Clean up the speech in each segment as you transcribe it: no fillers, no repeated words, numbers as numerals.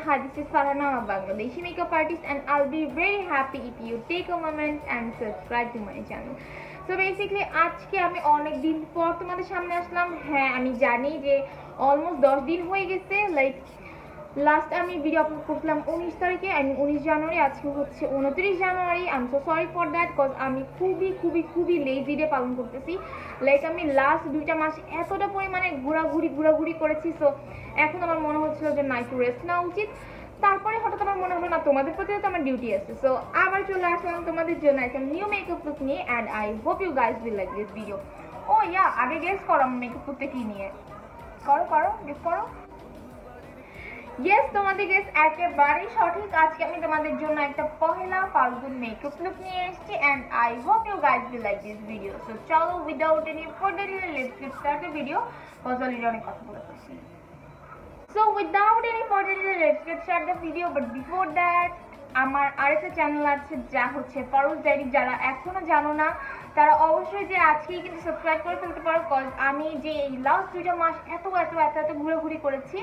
Hi, this is Farhana, a Bangladeshi makeup artist, and I'll be very happy if you take a moment and subscribe to my channel. So basically আজকে আমি অনেক দিন পর তোমাদের সামনে আসলাম। হ্যাঁ, আমি জানি যে অলমোস্ট 10 দিন হয়ে গেছে। লাইক লাস্ট আমি ভিডিও আপলোড করছিলাম 19 তারিখে, আমি 19 জানুয়ারি, আজকে হচ্ছে 29 January. I am so sorry for that, cause আমি খুবই লেজি ডে পালন করতেছি। লাইক আমি লাস্ট 2টা মাস এতটা পরিমাণে ঘোরাঘুরি করেছি। সো এখন আমার মনে হচ্ছিল যে না, একটু রেস্ট নেওয়া উচিত। তারপরে হঠাৎ আমার মনে হলো না, তোমাদের প্রতিও তো আমার ডিউটি আছে। সো আবার চলে আসলাম তোমাদের জন্য একটা নিউ মেকআপ লুক নিয়ে, and I hope you guys will like this video. Oh yeah, আগে গেস করো আমার মেকআপ লুকটা কি নিয়ে। গেস করো। ইয়েস, তোমাদের গেস একেবারেই সঠিক। আজকে আমি তোমাদের জন্য একটা পহেলা ফাল্গুন মেকআপ লুক নিয়ে এসেছি, and I hope you guys will like this video. So চলো, without any further delay let's get start the video, cause already অনেক কথা বলে ফেলছি। So without any further delay, let's get start the video. But before that, আমার আরেকটা channel আছে যা হচ্ছে ফারুজ ডায়েরি। যারা এখনো জানো না তারা অবশ্যই যে আজকেই কিন্তু সাবস্ক্রাইব করে ফেলতে পারো, কজ আমি যে এই লাস্ট 2টা মাস এত ঘুরে করেছি,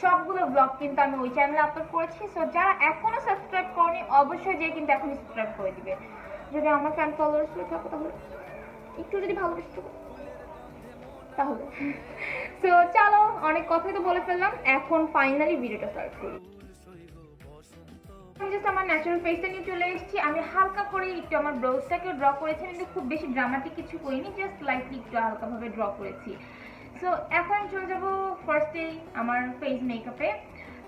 সবগুলো ব্লগ কিন্তু আমি ওই চ্যানেলে আপলোড করেছি। সো যারা এখনো সাবস্ক্রাইব করনি অবশ্যই যে কিন্তু এখনই সাবস্ক্রাইব করে দিবে। যদি আমার ফ্যান ফলোয়ার্স হয়ে থাকো তাহলে একটু যদি ভালোবেসে থাকো তাহলে। সো চলো, অনেক কথাই তো বলে ফেললাম, এখন ফাইনালি ভিডিওটা স্টার্ট করি। আমি জাস্ট আমার ন্যাচারাল ফেসটা নিয়ে চলে এসেছি। আমি হালকা করে একটু আমার ব্রাউজটাকে ড্র করেছি, কিন্তু খুব বেশি ড্রামাটিক কিছু করিনি, জাস্ট লাইটলি একটু হালকাভাবে ড্র করেছি। সো এখন আমি চলে যাবো ফার্স্টেই আমার ফেস মেকআপে।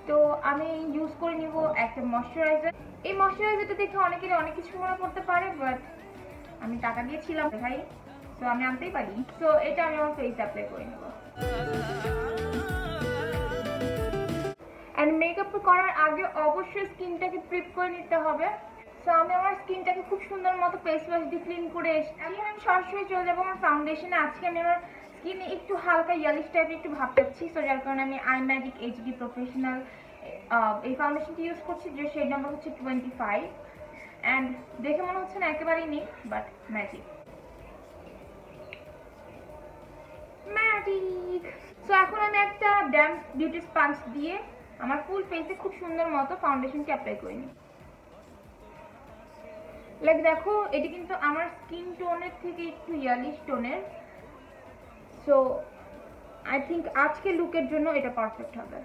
তো আমি ইউজ করে নিব একটা ময়শ্চারাইজার। এই ময়শ্চারাইজারটা দেখে অনেকেরই অনেক কিছু মনে করতে পারে, বাট আমি টাকা দিয়েছিলাম ভাই, তো আমি আনতেই পারি। সো এটা আমি আমার ফেসে অ্যাপ্লাই করে নেব। অ্যান্ড মেকআপ করার আগে অবশ্যই স্কিনটাকে প্রিপ করে নিতে হবে। সো আমি আমার স্কিনটাকে খুব সুন্দর মতো ফেস ওয়াশ দিয়ে ক্লিন করে এসেছি। এখন আমি সরাসরি চলে যাবো আমার ফাউন্ডেশনে। আজকে আমি আমার স্কিনে একটু হালকা ইয়ালিশ টাইপের একটু ভাব পাচ্ছি, সো যার কারণে আমি আই ম্যাজিক এইচডি প্রফেশনাল এই ফাউন্ডেশনটি ইউজ করছি, যে শেড নাম্বার হচ্ছে 25। অ্যান্ড দেখে মনে হচ্ছে না একেবারেই নেই, বাট ম্যাজিক। সো এখন আমি একটা ড্যাম্প বিউটি স্পঞ্জ দিয়ে আমার ফুল ফেসে খুব সুন্দর মতো ফাউন্ডেশনকে অ্যাপ্লাই করে নিই। লাইক দেখো, এটি কিন্তু আমার স্কিন টোনের থেকে একটু ইয়ালিশ টোনের। সো আই থিঙ্ক আজকে লুকের জন্য এটা পারফেক্ট হবে।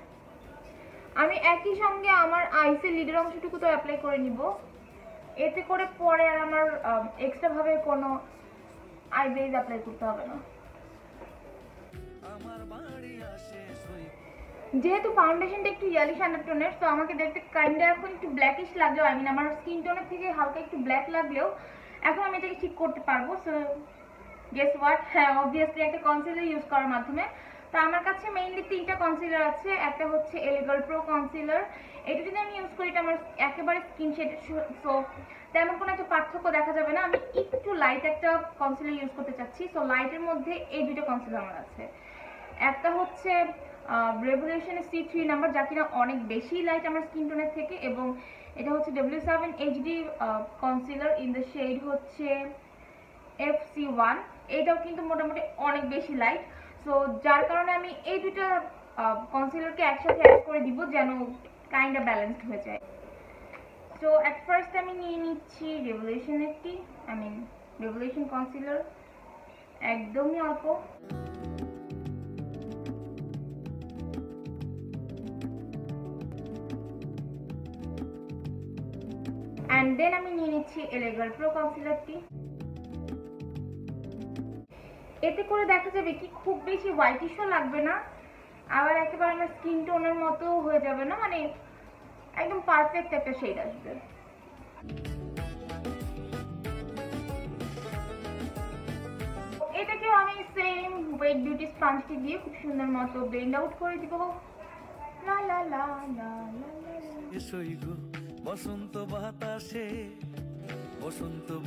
আমি একই সঙ্গে আমার আইসের লিডের অংশটুকু তো অ্যাপ্লাই করে নিব, এতে করে পরে আর আমার এক্সট্রা ভাবে কোনো আই বেস অ্যাপ্লাই করতে হবে না। যেহেতু ফাউন্ডেশনটা একটু ইয়ালিশ আন্ডারটোনের, তো আমাকে দেখতে কাইন্ডা এখন একটু ব্ল্যাকিশ লাগলেও, আই মিন আমার স্কিন টোনের থেকে হালকা একটু ব্ল্যাক লাগলেও এখন আমি এটাকে ঠিক করতে পারবো। সো গেস হোয়াট, হ্যাঁ অবভিয়াসলি একটা কনসিলার ইউজ করার মাধ্যমে। তো আমার কাছে মেইনলি 3টা কনসিলার আছে। একটা হচ্ছে এলিগাল প্রো কনসিলার, এটা যদি আমি ইউজ করি এটা আমার একেবারে স্কিন শেডের, সো তেমন কোনো একটা পার্থক্য দেখা যাবে না। আমি একটু লাইট একটা কনসিলার ইউজ করতে চাচ্ছি। সো লাইটের মধ্যে এই 2টা কনসিলার আমার আছে। একটা হচ্ছে রেভলিউশনের C3 নাম্বার, যা কিনা অনেক বেশি লাইট আমার স্কিন টোনের থেকে, এবং এটা হচ্ছে W7 HD concealer in the shade হচ্ছে FC1। এটাও কিন্তু মোটামুটি অনেক বেশি লাইট। সো যার কারণে আমি এই 2টা কনসিলারকে একসাথে অ্যাড করে দিব, যেন কাইন্ডা ব্যালেন্সড হয়ে যায়। সো অ্যাট ফার্স্ট আমি নিয়ে নিচ্ছি রেভলিউশন কনসিলার, একদমই অল্প। অ্যান্ড দেন আমি নিয়ে নিচ্ছি এলিগাল প্রো কনসিলারটি। এতে করে দেখা যাবে কি, খুব বেশি হোয়াইটিশও লাগবে না, আবার একেবারে আমার স্কিন টোনের মতো হয়ে যাবে না, মানে একদম পারফেক্ট একটা শেড আসবে। এটাকেও আমি সেম ওয়েট বিউটি স্পঞ্জটি দিয়ে খুব সুন্দর মতো ব্লেন্ড আউট করে দিব। লা লা লা লা লা লা। বসন্ত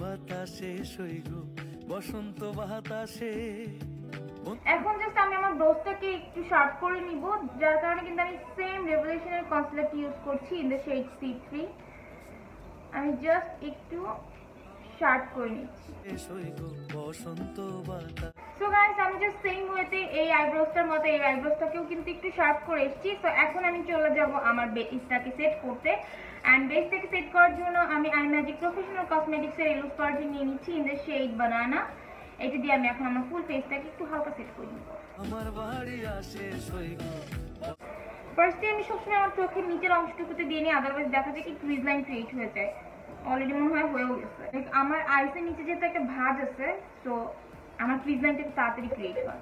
বাতাসে সইগো বসন্ত বাতাসে। এখন জাস্ট আমি আমার ব্রাউজটাকে একটু শার্প করে নিব, যার কারণে কিন্তু আমি সেম রেভলিউশনের কনসিলারটি ইউজ করছি ইন দ্য শেড C3। আমি জাস্ট একটু শার্প করে নিচ্ছি। সো গাইস আমি জাস্ট সেম ওয়েতে এই আইব্রোসটার মতো এই আইব্রোসটাকেও কিন্তু একটু শার্প করে এসেছি। সো এখন আমি চলে যাব আমার বেসটাকে সেট করতে। অ্যান্ড বেসটাকে সেট করার জন্য আমি আইম্যাজিক প্রফেশনাল কসমেটিক্সের এই লুজ পাউডারটি নিয়ে নিচ্ছি ইন দ্য শেড বানানা। এটা দিয়ে আমি এখন আমার ফুল ফেসটাকে একটু হালকা সেট করে নিব। আমার বাড়ি আসে সৈগ ফার্স্টে আমি সবসময় আমার চোখের নিচের অংশটুকুতে দিয়ে নিই, আদারওয়াইজ দেখা যায় কি ক্রিজ লাইন ক্রিয়েট হয়ে যায়। অলরেডি মনে হয় হয়েও গেছে। আমার আইসের নিচে যেহেতু একটা ভাঁজ আছে, সো আমার ক্রিজ লাইনটা একটু তাড়াতাড়ি ক্রিয়েট হয়।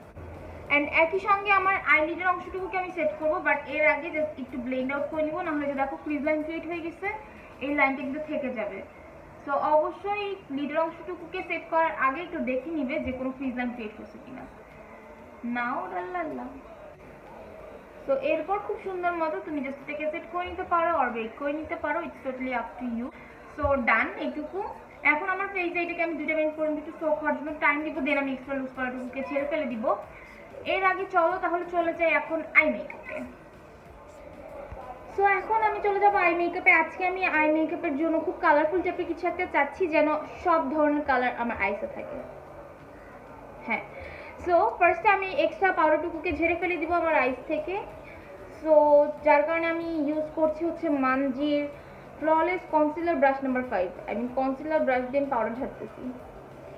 অ্যান্ড একই সঙ্গে আমার আইলিডের অংশটুকুকে আমি সেট করবো, বাট এর আগে জাস্ট একটু ব্লেন্ড আউট করে নিবো, নাহলে যে দেখো ক্রিজ লাইন ক্রিয়েট হয়ে গেছে, এই লাইনটা কিন্তু থেকে যাবে। সো অবশ্যই লিডের অংশটুকুকে সেট করার আগে একটু দেখে নিবে যে কোনো ক্রিজ লাইন ক্রিয়েট করছে কিনা। নাও ডাল্লাল্লাহ। তো এরপর খুব সুন্দর মতো তুমি জাস্ট এটাকে সেট করে নিতে পারো আর বেক করে নিতে পারো, it's totally up to you. So done এইটুকু। এখন আমার ফেসে এটাকে আমি 2 মিনিট পর্যন্ত একটু সোক হওয়ার জন্য টাইম দিব, দেন আমি এক্সট্রা লুজ পাউডারটুকুকে ছেড়ে ফেলে দিব। এর আগে চলো তাহলে চলে যাই এখন আই মেকআপে। সো এখন আমি চলে যাবো আই মেকআপে। আজকে আমি আই মেকআপের জন্য খুব কালারফুল টাইপের কিছু একটা চাচ্ছি, যেন সব ধরনের কালার আমার আইসে থাকে। হ্যাঁ, সো ফার্স্টে আমি এক্সট্রা পাউডারটুকুকে ঝেড়ে ফেলে দিব আমার আইস থেকে। সো যার কারণে আমি ইউজ করছি হচ্ছে মানজির flawless concealer brush number 5। I mean concealer brush দিয়ে পাউডার ঝাড়তেছি,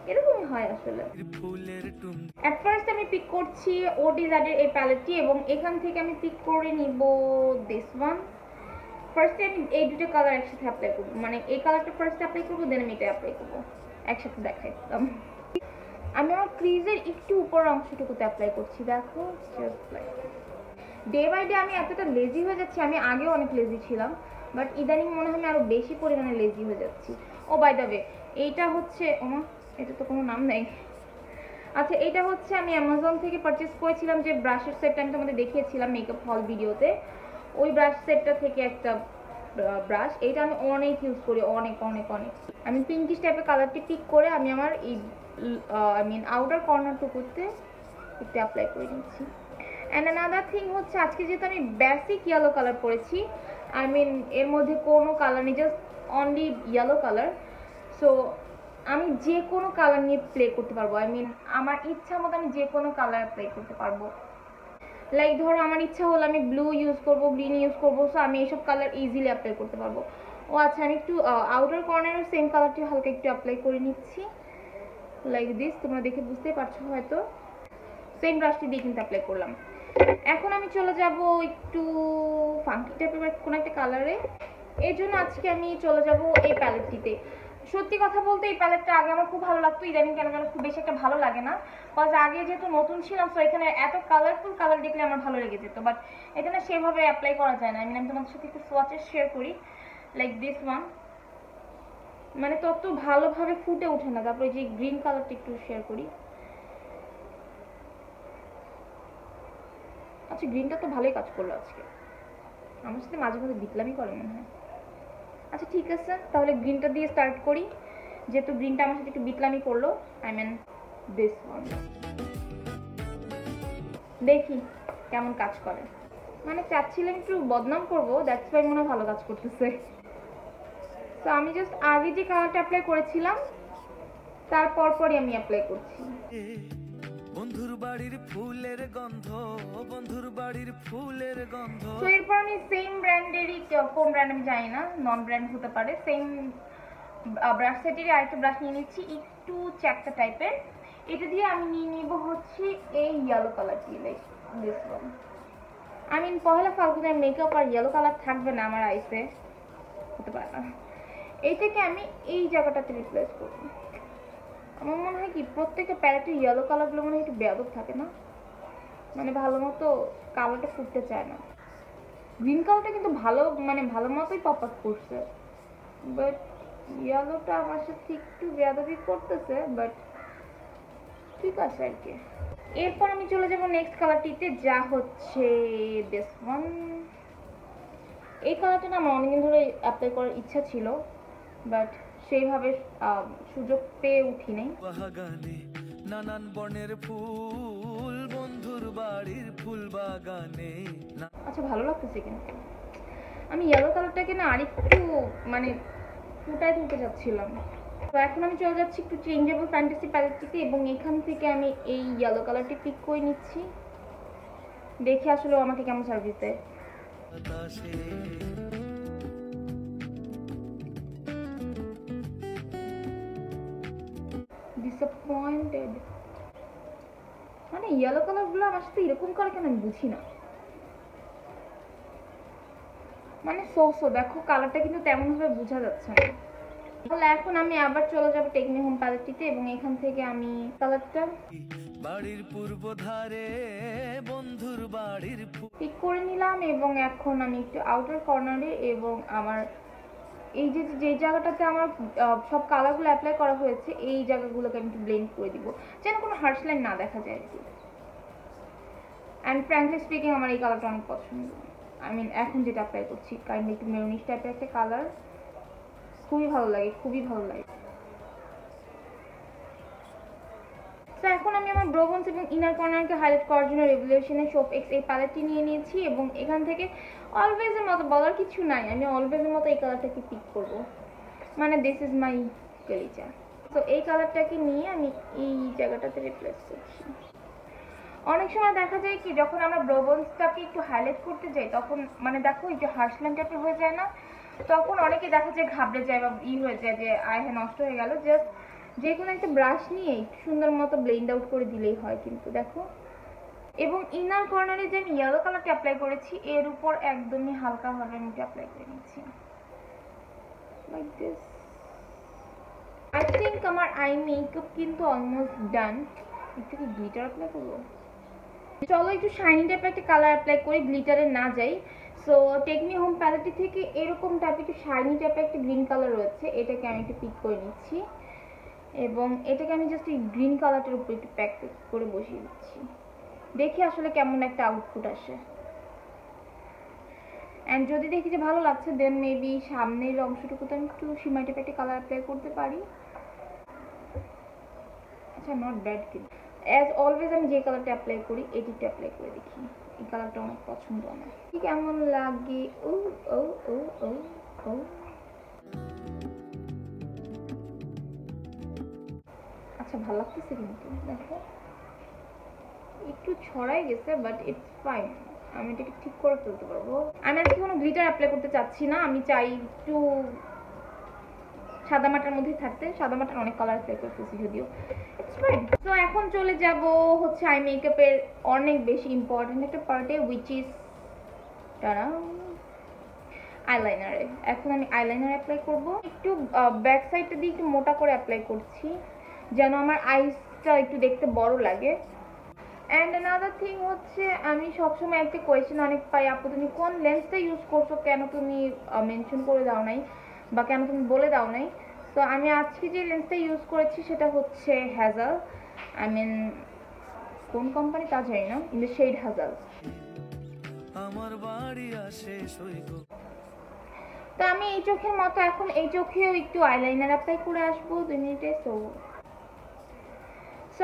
এরকমই হয় আসলে। ফুলের টুম অ্যাট ফার্স্ট আমি পিক করছি ওডিজাডের এই প্যালেটটি, এবং এখান থেকে আমি পিক করে নিব দিস ওয়ান। ফার্স্টে আমি এই দুটো কালার একসাথে অ্যাপ্লাই করবো, মানে এই কালারটা ফার্স্টে অ্যাপ্লাই করবো, দেন আমি এটা অ্যাপ্লাই করবো, একসাথে দেখাই দিলাম। আমি আমার ক্রিজের একটু উপর অংশটুকুতে অ্যাপ্লাই করছি, দেখো just like. Day by day আমি এতটা লেজি হয়ে যাচ্ছি, আমি আগেও অনেক লেজি ছিলাম, বাট ইদানিং মনে হয় আমি আরও বেশি পরিমাণে লেজি হয়ে যাচ্ছি। ও বাই দ্য ওয়ে, এইটা হচ্ছে এটা তো কোনো নাম নেই। আচ্ছা, এটা হচ্ছে আমি অ্যামাজন থেকে পারচেস করেছিলাম যে ব্রাশের সেটটা আমি তোমাদের দেখিয়েছিলাম মেকআপ হল ভিডিওতে, ওই ব্রাশ সেটটা থেকে একটা ব্রাশ। এইটা আমি অনেক ইউজ করি, অনেক অনেক অনেক। আমি পিঙ্কিশ টাইপের কালারটি পিক করে আমি আমার এই আউটার কর্নারটুকুতে একটু অ্যাপ্লাই করে নিচ্ছি। অ্যান্ড অ্যানাদার থিং হচ্ছে, আজকে যেহেতু আমি বেসিক ইয়েলো কালার পরেছি, আই মিন এর মধ্যে কোনো কালার নেই, just only yellow colour. So আমি যে কোনো কালার নিয়ে প্লে করতে পারবো, আই মিন আমার ইচ্ছা মতো আমি যে কোনো কালার প্লে করতে পারবো। লাইক ধরো আমার ইচ্ছা হলো আমি ব্লু ইউজ করবো, গ্রিন ইউজ করবো, সো আমি এইসব কালার ইজিলি অ্যাপ্লাই করতে পারবো। ও আচ্ছা, আমি একটু আউটার কর্নারের সেম কালারটি হালকা একটু অ্যাপ্লাই করে নিচ্ছি, লাইক দিস। তোমরা দেখে বুঝতেই পারছো হয়তো। সেম ব্রাশটি দিয়ে কিন্তু অ্যাপ্লাই করলাম। এখন আমি চলে যাব একটু ফাঙ্কি টাইপের কোনো একটা কালারে। এই জন্য আজকে আমি চলে যাব এই প্যালেটটিতে। সত্যি কথা বলতে এই প্যালেটটা আগে আমার খুব ভালো লাগতো, ইদানিং কেন যেন খুব বেশি একটা ভালো লাগে না। বিকজ আগে যেহেতু নতুন ছিলাম, সো এখানে এত কালারফুল কালার দেখলে আমার ভালো লেগে যেত, বাট এখানে সেভাবে অ্যাপ্লাই করা যায় না। আমি তোমাদের সাথে একটু সোয়াচেস শেয়ার করি, লাইক দিস ওয়ান, মানে তত ভালোভাবে ফুটে ওঠে না। তারপরে যে গ্রিন কালারটা একটু শেয়ার করি। আচ্ছা, গ্রিনটা তো ভালোই কাজ করলো আজকে, আমার সাথে মাঝে মাঝে বিটলামি করে মনে হয়। আচ্ছা ঠিক আছে, তাহলে গ্রিনটা দিয়ে স্টার্ট করি, যেহেতু গ্রিনটা আমার সাথে একটু বিটলামি করলো। আই মিন দিস ওয়ান, দেখি কেমন কাজ করে। মানে চাচ্ছিলাম একটু বদনাম করবো, দ্যাটস ওয়াই মনে হয় ভালো কাজ করতেছে। তো আমি জাস্ট আগে যে কালারটা অ্যাপ্লাই করেছিলাম তারপর পরই আমি অ্যাপ্লাই করছি। বন্ধুর বাড়ির ফুলের গন্ধ, বন্ধুর বাড়ির ফুলের গন্ধ। তো এরপর আমি সেম ব্র্যান্ডেরই, কোন ব্র্যান্ড আমি জানি না, নন ব্র্যান্ড হতে পারে, সেম ব্রাশ সেটেরই আরেকটা ব্রাশ নিয়ে নিচ্ছি, একটু চ্যাপ্টা টাইপের। এটা দিয়ে আমি নিয়ে নিব হচ্ছে এই ইয়েলো কালারটি, like this one. I mean পহেলা ফাল্গুনের মেকআপ আর ইয়েলো কালার থাকবে না আমার আইসে, হতে পারে না। এইটাকে আমি এই জায়গাটাতে রিপ্লেস করব। আমার মনে হয় কি প্রত্যেকটা প্যালেটের ইয়েলো কালারগুলো মনে হয় একটু বেয়াদব থাকে না, মানে ভালো মতো কালারটা ফুটতে চায় না। গ্রিন কালারটা কিন্তু ভালো, মানে ভালো মতোই পপ আপ করছে, বাট ইয়েলোটা আমার সাথে একটু বেয়াদবি করতেছে, বাট ঠিক আছে আর কি। এরপর আমি চলে যাব নেক্সট কালারটিতে, যা হচ্ছে দিস ওয়ান। এই কালারটা না আমার অনেকদিন ধরে অ্যাপ্লাই করার ইচ্ছা ছিল, বাট সেইভাবে সুযোগ পেয়ে উঠি নাই। বাগানে নানান বর্ণের ফুল, বন্ধুর বাড়ির ফুল বাগানে। আচ্ছা ভালো লাগতেছে কিন্তু আমি ইয়েলো কালারটাকে না আরেকটু মানে ফুটায় তুলতে চাচ্ছিলাম, তো এখন আমি চলে যাচ্ছি একটু চেঞ্জেবল ফ্যান্টাসি প্যালেটটিতে এবং এখান থেকে আমি এই ইয়েলো কালারটি পিক করে নিচ্ছি। দেখি আসলে ও আমাকে কেমন সার্ভিস দেয়। বাতাসে ডিসঅ্যাপয়েন্টেড, মানে ইয়েলো কালারগুলো আমার সাথে এরকম করে কেন আমি বুঝি না। মানে সো দেখো কালারটা কিন্তু তেমন ভাবে বোঝা যাচ্ছে না। তাহলে এখন আমি আবার চলে যাব টেক মি হোম প্যালেটটিতে এবং এখান থেকে আমি কালারটা বাড়ির পূর্ব ধারে বন্ধুর বাড়ির পিক করে নিলাম এবং এখন আমি একটু আউটার কর্নারে এবং আমার এই যে জায়গাটাতে আমার সব কালারগুলো অ্যাপ্লাই করা হয়েছে এই জায়গাগুলোকে আমি একটু ব্লেন্ড করে দিব যেন কোনো হার্শ লাইন না দেখা যায় আর কি। অ্যান্ড ফ্র্যাঙ্কলি স্পিকিং আমার এই কালারটা অনেক পছন্দ। আই মিন এখন যেটা অ্যাপ্লাই করছি কাইন্ডলি একটু মেরুনিশ টাইপের একটা কালার, খুবই ভালো লাগে, খুবই ভালো লাগে। তো এখন আমি আমার ব্রো বোনস এবং ইনার কর্নারকে হাইলাইট করার জন্য রেভলিউশনের শপ এক্স এই প্যালেটটি নিয়ে নিয়েছি এবং এখান থেকে অলওয়েজের মতো বলার কিছু নাই, আমি অলওয়েজের মতো এই কালারটাকে পিক করব, মানে দিস ইজ মাই কালার। তো এই কালারটাকে নিয়ে আমি এই জায়গাটাতে রিপ্লেস করছি। অনেক সময় দেখা যায় কি যখন আমরা ব্রো বোনসটাকে একটু হাইলাইট করতে যাই তখন মানে দেখো একটু হার্শ লাইন টাইপের হয়ে যায় না, তখন অনেকে দেখা যায় ঘাবড়ে যায় বা হয়ে যায় যে আয় হ্যাঁ নষ্ট হয়ে গেল। জাস্ট যে কোনো একটা ব্রাশ নিয়ে সুন্দর মতো ব্লেন্ড আউট করে দিলেই হয় কিন্তু দেখো। এবং ইনার কর্নারে যে আমি ইয়েলো কালারটা অ্যাপ্লাই করেছি এর উপর একদমই হালকাভাবে আমি অ্যাপ্লাই করে নিচ্ছি লাইক দিস। আই থিঙ্ক আমার আই মেকআপ কিন্তু অলমোস্ট ডান। একটু কি গ্লিটার অ্যাপ্লাই করবো? চলো একটু শাইনি টাইপের একটা কালার অ্যাপ্লাই করি, গ্লিটারে না যাই। সো টেক মি হোম প্যালেটটি থেকে এরকম টাইপের একটু শাইনি টাইপের একটা গ্রিন কালার রয়েছে, এটাকে আমি একটু পিক করে নিচ্ছি এবং এটাকে আমি জাস্ট এই গ্রিন কালারটার উপর একটু প্যাক করে বসিয়ে দিচ্ছি, দেখি আসলে কেমন একটা আউটপুট আসে। অ্যান্ড যদি দেখি যে ভালো লাগছে দেন মেবি সামনের অংশটুকুতে আমি একটু সীমা টাইপের একটা কালার অ্যাপ্লাই করতে পারি। আচ্ছা নট ব্যাড, কিন্তু অ্যাজ অলওয়েজ আমি যে কালারটা অ্যাপ্লাই করি এটিটা অ্যাপ্লাই করে দেখি, এই কালারটা অনেক পছন্দ আমার, ঠিক কেমন লাগে। ও ও ও ও ও আচ্ছা ভালো লাগতেছে কিন্তু দেখো একটু ছড়াই গেছে বাট ইটস ফাইন, আমি এটাকে ঠিক করে ফেলতে পারবো। আমি আজকে কোনো গ্লিটার অ্যাপ্লাই করতে চাচ্ছি না, আমি চাই একটু সাদা মাটার মধ্যেই থাকতে, সাদা মাটার অনেক কালার অ্যাপ্লাই করতেছি যদিও, ইটস ফাইন। তো এখন চলে যাব হচ্ছে আই মেকআপের অনেক বেশি ইম্পর্টেন্ট একটা পার্টে উইচ ইজ আইলাইনারে। এখন আমি আইলাইনার অ্যাপ্লাই করব, একটু ব্যাক সাইডটা দিয়ে একটু মোটা করে অ্যাপ্লাই করছি যেন আমার আইসটা একটু দেখতে বড় লাগে। অ্যান্ড অ্যানাদার থিং হচ্ছে আমি সবসময় একটা কোয়েশ্চেন অনেক পাই, আপু তুমি কোন লেন্সটা ইউজ করছো, কেন তুমি মেনশন করে দাও নাই বা কেন তুমি বলে দাও নাই। তো আমি আজকে যে লেন্সটা ইউজ করেছি সেটা হচ্ছে হ্যাজাল, আই মিন কোন কোম্পানি তা জানি না, ইন দ্য শেড হ্যাজাল। আমার বাড়ি আসে সৈকত। তো আমি এই চোখের মতো এখন এই চোখেও একটু আইলাইনার অ্যাপ্লাই করে আসবো 2 মিনিটে। সো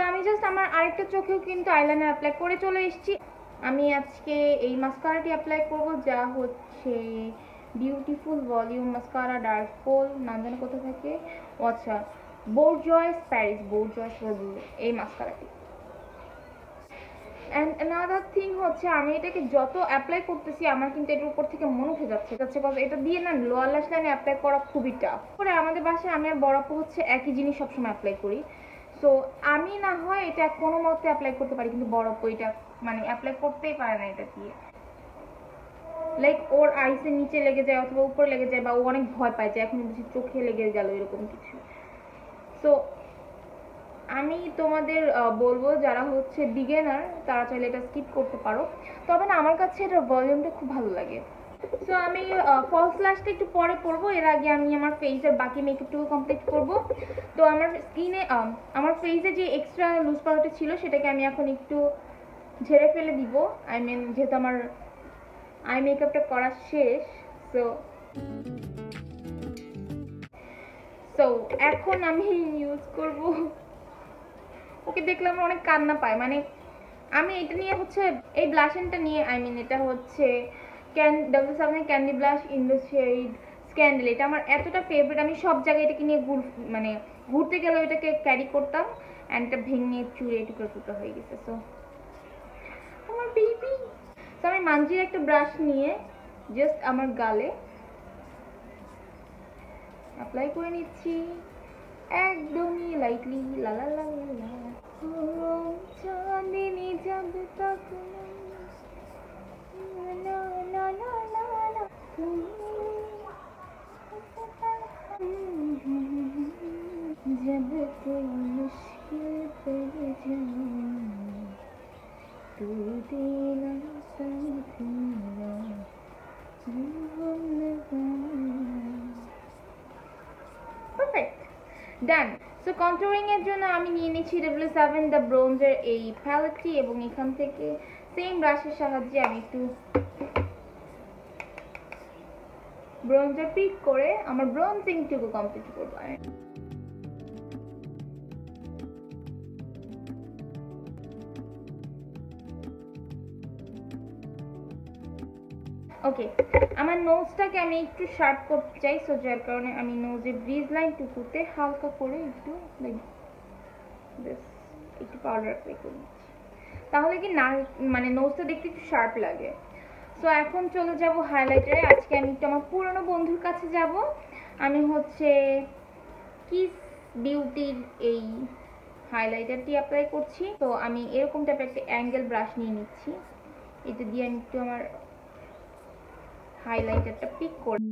আমি জাস্ট আমার আরেকটা চোখেও কিন্তু আইলাইনার অ্যাপ্লাই করে চলে এসেছি। আমি আজকে এই মাস্কারাটি অ্যাপ্লাই করব যা হচ্ছে beautiful volume mascara dark pole, নাম জানে কোথা থেকে, আচ্ছা বোরজয়েস প্যারিস, বোরজয়েস এই মাস্কারাটি। অ্যান্ড অ্যানাদার থিং হচ্ছে আমি এটাকে যত অ্যাপ্লাই করতেছি আমার কিন্তু এটার উপর থেকে মন উঠে যাচ্ছে কজ এটা দিয়ে না লোয়ার ল্যাশ লাইনে অ্যাপ্লাই করা খুবই টাফ। পরে আমাদের বাসায় আমি আর বড় আপু হচ্ছে একই জিনিস সবসময় অ্যাপ্লাই করি, সো আমি না হয় এটা কোনো মতে অ্যাপ্লাই করতে পারি কিন্তু বড় আপু এটা মানে অ্যাপ্লাই করতেই পারে না এটা দিয়ে, লাইক ওর আইসের নিচে লেগে যায় অথবা উপরে লেগে যায় বা ও অনেক ভয় পায় যে এখন বুঝি চোখে লেগে গেল এরকম কিছু। সো আমি তোমাদের বলবো যারা হচ্ছে বিগিনার তারা চাইলে এটা স্কিপ করতে পারো, তবে না আমার কাছে এটার ভলিউমটা খুব ভালো লাগে। সো আমি ফলস ল্যাশটা একটু পরে পরবো, এর আগে আমি আমার ফেসের বাকি মেকআপটুকু কমপ্লিট করব। তো আমার স্কিনে আমার ফেসে যে এক্সট্রা লুজ পাউডারটা ছিল সেটাকে আমি এখন একটু ঝেড়ে ফেলে দিব, আই মিন যেহেতু আমার আই মেকআপটা করা শেষ। সো এখন আমি ইউজ করব, ওকে দেখলে আমার অনেক কান্না পায়, মানে আমি এটা নিয়ে হচ্ছে এই ব্লাশনটা নিয়ে আই মিন এটা হচ্ছে W7 candy blush in the shade scandal. এটা আমার এতটা ফেভারিট, আমি সব জায়গায় এটাকে নিয়ে মানে ঘুরতে গেলে এটাকে ক্যারি করতাম। অ্যান্ড এটা ভেঙে চুরে টুকরো টুকরো হয়ে গেছে। সো আমার বেবি। তো আমি মানজির একটা ব্রাশ নিয়ে জাস্ট আমার গালে অ্যাপ্লাই করে নিচ্ছি একদমই লাইটলি। লা লা লা লা চাঁদিনী যাবে তখন না না না না না जब कोई मुश्किल पर जाए तू देना समझना পারফেক্ট ডান। সো কন্ট্রোলিং এর জন্য আমি নিয়ে নিচ্ছি W7 দ্য ব্রোঞ্জের এই প্যালেটটি, এবং এখান থেকে সেম ব্রাশের সাহায্যে আমি একটু ব্রোঞ্জার পিক করে আমার ব্রোঞ্জিংটুকু কমপ্লিট করবো। ওকে, আমার নোজটাকে আমি একটু শার্প করতে চাই, সো যার কারণে আমি নোজের ব্রিজ লাইনটুকুতে হালকা করে একটু একটু পাউডার অ্যাপ্লাই করে নিচ্ছি, তাহলে কি না মানে নোজটা দেখতে একটু শার্প লাগে। সো এখন চলে যাব হাইলাইটারে। আজকে আমি একটু আমার পুরনো বন্ধুর কাছে যাব। আমি হচ্ছে কিস বিউটির এই হাইলাইটারটি অ্যাপ্লাই করছি। তো আমি এরকম টাইপের একটা অ্যাঙ্গেল ব্রাশ নিয়ে নিচ্ছি, এটা দিয়ে আমি একটু আমার হাইলাইটারটা পিক করে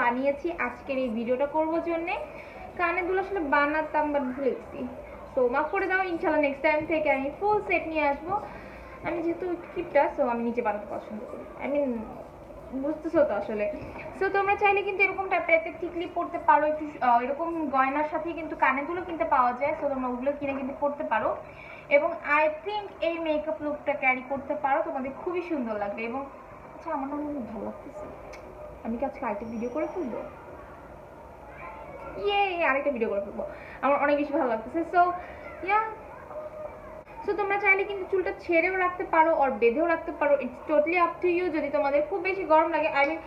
বানিয়েছি আজকের এই ভিডিওটা করব জন্য। কানে দুল আসলে বানাতাম বাট ভুলে গেছি, সো মাফ করে দাও। ইনশাআল্লাহ নেক্সট টাইম থেকে আমি ফুল সেট নিয়ে আসবো। আমি যেহেতু কিপটা, সো আমি নিজে বানাতে পছন্দ করি, আই মিন বুঝতেছো তো আসলে। সো তোমরা চাইলে কিন্তু এরকম টাইপের একটা টিকলি পড়তে পারো, একটু এরকম গয়নার সাথে কিন্তু কানে দুলও কিনতে পাওয়া যায়, সো তোমরা ওগুলো কিনে কিন্তু পড়তে পারো। এবং আই থিঙ্ক এই মেকআপ লুকটা ক্যারি করতে পারো, তোমাদের খুবই সুন্দর লাগবে। এবং আচ্ছা, আমার না অনেক ভালো লাগতেছে, আমি কি আজকে আরেকটা ভিডিও করে ফেলবো? আরেকটা ভিডিও করে ফেলবো, আমার অনেক বেশি ভালো লাগতেছে। সো সো তোমরা চাইলে কিন্তু চুলটা ছেড়েও রাখতে পারো আর বেঁধেও রাখতে পারো, it's totally up to you. যদি তোমাদের খুব বেশি গরম লাগে, আই মিন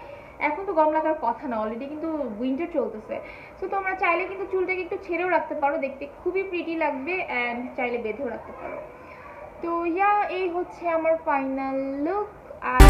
এখন তো গরম লাগার কথা না, অলরেডি কিন্তু উইন্টার চলতেছে। সো তোমরা চাইলে কিন্তু চুলটাকে একটু ছেড়েও রাখতে পারো, দেখতে খুবই প্রিটি লাগবে, অ্যান্ড চাইলে বেঁধেও রাখতে পারো। তো এই হচ্ছে আমার ফাইনাল লুক। আর